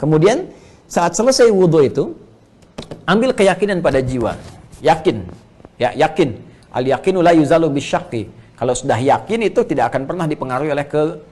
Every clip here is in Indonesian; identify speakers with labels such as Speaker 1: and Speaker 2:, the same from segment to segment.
Speaker 1: kemudian saat selesai wudhu itu, ambil keyakinan pada jiwa. Yakin. Ya, yakin. Al-yakinu la yuzalu bisyakki. Kalau sudah yakin itu tidak akan pernah dipengaruhi oleh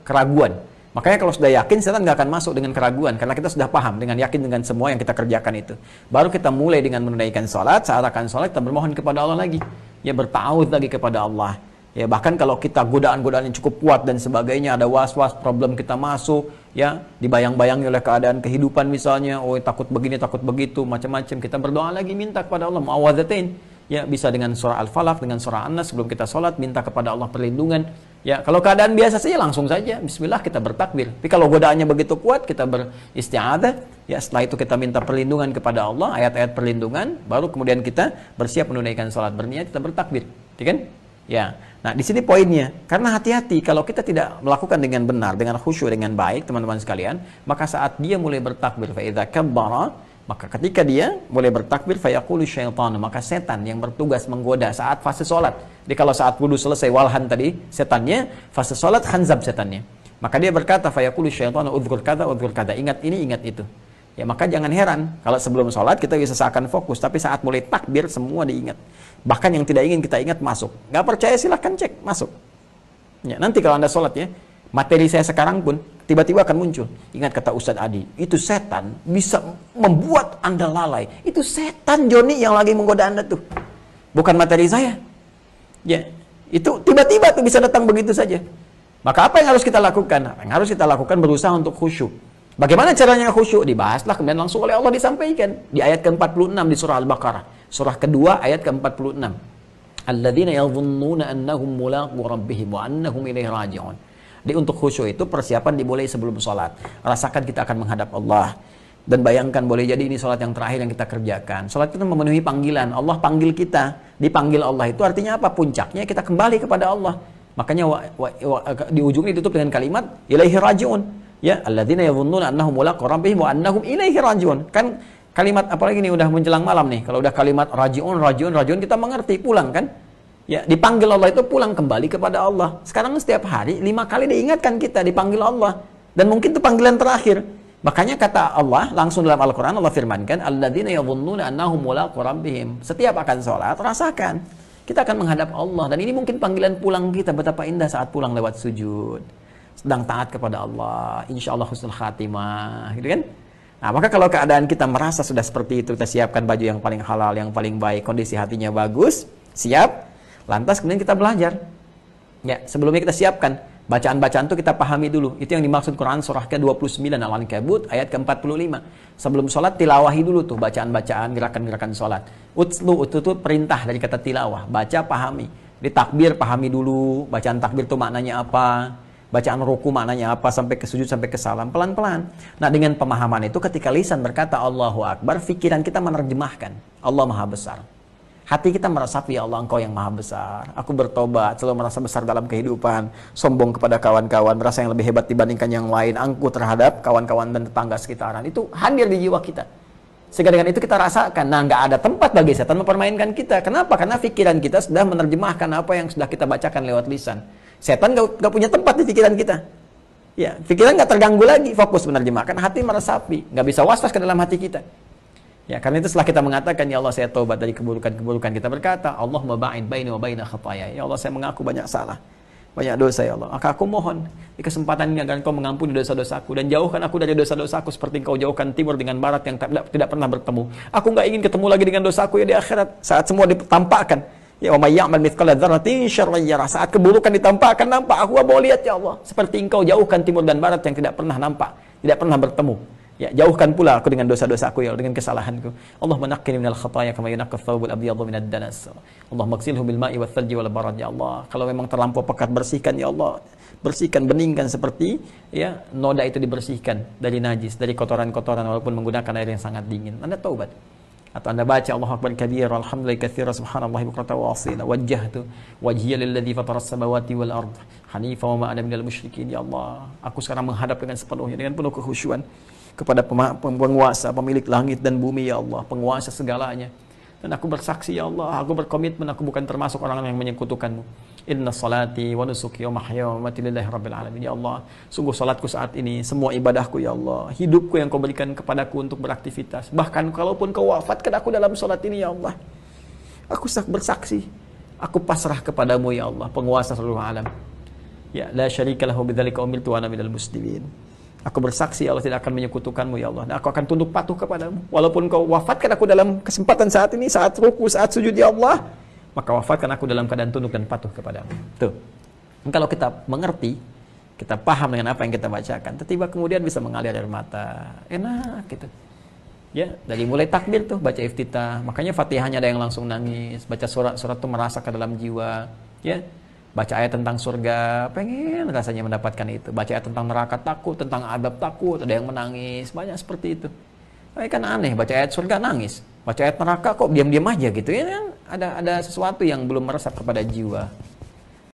Speaker 1: keraguan. Makanya kalau sudah yakin, setan nggak akan masuk dengan keraguan. Karena kita sudah paham dengan yakin dengan semua yang kita kerjakan itu. Baru kita mulai dengan menunaikan sholat. Saat akan sholat, kita bermohon kepada Allah lagi. Ya, bertawud lagi kepada Allah. Ya, bahkan kalau kita godaan-godaan yang cukup kuat dan sebagainya, ada was-was, problem kita masuk, ya, dibayang-bayangi oleh keadaan kehidupan misalnya, oh takut begini, takut begitu, macam-macam, kita berdoa lagi, minta kepada Allah, muawwadzatain, ya, bisa dengan surah Al-Falaq, dengan surah An-Nas, sebelum kita sholat, minta kepada Allah perlindungan, ya, kalau keadaan biasa saja, langsung saja, bismillah, kita bertakbir, tapi kalau godaannya begitu kuat, kita beristi'adzah, ya, setelah itu kita minta perlindungan kepada Allah, ayat-ayat perlindungan, baru kemudian kita bersiap menunaikan sholat, berniat, kita bertakbir, ya kan? Ya, nah di sini poinnya, karena hati-hati kalau kita tidak melakukan dengan benar, dengan khusyuk, dengan baik, teman-teman sekalian, maka saat dia mulai bertakbir, fa idza kabbara, maka ketika dia mulai bertakbir, fa yaqulu syaitan, maka setan yang bertugas menggoda saat fase sholat. Jadi kalau saat wudu selesai walhan tadi, setannya, fase sholat hanzab setannya. Maka dia berkata, fa yaqulu syaitan, udhkur kada, ingat ini, ingat itu. Ya, maka jangan heran kalau sebelum sholat kita bisa seakan fokus, tapi saat mulai takbir semua diingat. Bahkan yang tidak ingin kita ingat masuk. Nggak percaya silahkan cek, masuk. Ya, nanti kalau Anda sholat ya, materi saya sekarang pun tiba-tiba akan muncul. Ingat kata Ustadz Adi, itu setan bisa membuat Anda lalai. Itu setan Joni yang lagi menggoda Anda tuh. Bukan materi saya. Ya, itu tiba-tiba tuh bisa datang begitu saja. Maka apa yang harus kita lakukan? Yang harus kita lakukan berusaha untuk khusyuk. Bagaimana caranya khusyuk? Dibahaslah kemudian langsung oleh Allah disampaikan. Di ayat ke-46 di surah Al-Baqarah. Surah kedua ayat ke-46. Alladzina yadhunnuna annahum mulaqu rabbihim wa annahum ilaihi raji'un. Jadi untuk khusyuk itu persiapan dimulai sebelum sholat. Rasakan kita akan menghadap Allah. Dan bayangkan boleh jadi ini sholat yang terakhir yang kita kerjakan. Sholat itu memenuhi panggilan. Allah panggil kita. Dipanggil Allah itu artinya apa? Puncaknya kita kembali kepada Allah. Makanya di ujungnya ditutup dengan kalimat ilaihi raji'un. Ya, alladzina yadhunnuna annahum mulaqu rabbihim wa annahum ilaihi raji'un. Kan kalimat apalagi nih udah menjelang malam nih. Kalau udah kalimat raji'un kita mengerti, pulang kan? Ya, dipanggil Allah itu pulang kembali kepada Allah. Sekarang setiap hari 5 kali diingatkan kita dipanggil Allah dan mungkin itu panggilan terakhir. Makanya kata Allah langsung dalam Al-Qur'an Allah firmankan alladzina yadhunnuna annahum mulaqu rabbihim. Setiap akan sholat rasakan kita akan menghadap Allah dan ini mungkin panggilan pulang kita. Betapa indah saat pulang lewat sujud. Sedang taat kepada Allah, insya Allah husnul khatimah, gitu kan? Nah, maka kalau keadaan kita merasa sudah seperti itu, kita siapkan baju yang paling halal, yang paling baik, kondisi hatinya bagus, siap, lantas kemudian kita belajar. Ya, sebelumnya kita siapkan, bacaan-bacaan itu kita pahami dulu. Itu yang dimaksud Quran surah ke-29 Al-Ankabut ayat ke-45. Sebelum sholat, tilawahi dulu tuh bacaan-bacaan, gerakan-gerakan sholat. Utlu, itu perintah dari kata tilawah, baca, pahami. Di takbir, pahami dulu, bacaan takbir itu maknanya apa. Bacaan ruku maknanya apa, sampai ke sujud, sampai ke salam, pelan-pelan. Nah, dengan pemahaman itu ketika lisan berkata Allahu Akbar, pikiran kita menerjemahkan Allah Maha Besar. Hati kita meresapi, ya Allah Engkau yang Maha Besar. Aku bertobat, selalu merasa besar dalam kehidupan, sombong kepada kawan-kawan, merasa yang lebih hebat dibandingkan yang lain, angkuh terhadap kawan-kawan dan tetangga sekitaran. Itu hadir di jiwa kita. Sehingga dengan itu kita rasakan, nah nggak ada tempat bagi setan mempermainkan kita. Kenapa? Karena pikiran kita sudah menerjemahkan apa yang sudah kita bacakan lewat lisan. Setan nggak punya tempat di pikiran kita. Ya, pikiran nggak terganggu lagi, fokus menerjemahkan, hati meresapi, nggak bisa was-was ke dalam hati kita. Ya, karena itu setelah kita mengatakan, ya Allah saya taubat dari keburukan-keburukan, kita berkata, Allahumma ba'id baini wa baina khataaya. Ya Allah saya mengaku banyak salah, banyak dosa ya Allah. Maka aku mohon di kesempatan ini agar Engkau mengampuni dosa-dosaku dan jauhkan aku dari dosa-dosaku seperti Engkau jauhkan timur dengan barat yang tidak pernah bertemu. Aku nggak ingin ketemu lagi dengan dosaku ya di akhirat saat semua ditampakkan. Ya, wa may ya'mal mithqala dzarratin syarran yarah. Saat keburukan ditampakkan nampak, aku mau lihat ya Allah. Seperti Engkau jauhkan timur dan barat yang tidak pernah nampak, tidak pernah bertemu. Ya, jauhkan pula aku dengan dosa-dosaku ya Allah, dengan kesalahanku. Allahumma naqqini minal khataaya kama yunqqa ath-thawbul abyadu minad danas. Allahumma ighsilhu bil ma'i wath thalji wal barad ya Allah. Kalau memang terlampau pekat bersihkan ya Allah. Bersihkan, beningkan seperti ya noda itu dibersihkan dari najis, dari kotoran-kotoran walaupun menggunakan air yang sangat dingin. Anda taubat. Atau Anda baca Allahu Akbar kabira alhamdulillahi katsira subhanallahi bukratan wa asila wajjahtu wajhiya lilladzi fataras samawati wal ard hanifa wa ma ana minal musyrikin. Ya Allah, aku sekarang menghadap dengan sepenuhnya, dengan penuh kekhusyuan kepada penguasa, pemilik langit dan bumi ya Allah, penguasa segalanya. Dan aku bersaksi ya Allah, aku berkomitmen aku bukan termasuk orang yang menyekutukanmu. Inna salati wa nusuki wa mahyaya wa mamati lillahi rabbil alamin. Ya Allah, sungguh salatku saat ini, semua ibadahku ya Allah, hidupku yang kau berikan kepadaku untuk beraktivitas. Bahkan kalaupun kau wafatkan aku dalam salat ini ya Allah, aku bersaksi, aku pasrah kepadamu ya Allah, penguasa seluruh alam. Ya, la syarika lahu bidzalika umirtu wa ana minal muslimin. Aku bersaksi Allah tidak akan menyekutukanmu ya Allah, dan aku akan tunduk patuh kepadamu. Walaupun kau wafatkan aku dalam kesempatan saat ini, saat ruku, saat sujud ya Allah, maka wafatkan aku dalam keadaan tunduk dan patuh kepadamu. Tuh. Dan kalau kita mengerti, kita paham dengan apa yang kita bacakan, tiba-tiba kemudian bisa mengalir air mata. Enak gitu. Ya, dari mulai takbir tuh baca iftitah, makanya Fatihahnya ada yang langsung nangis, baca surat-surat tuh merasa ke dalam jiwa, ya. Baca ayat tentang surga, pengen rasanya mendapatkan itu. Baca ayat tentang neraka takut, tentang adab takut, ada yang menangis, banyak seperti itu. Tapi kan aneh, baca ayat surga nangis, baca ayat neraka kok diam-diam aja gitu ya kan? Ada sesuatu yang belum meresap kepada jiwa.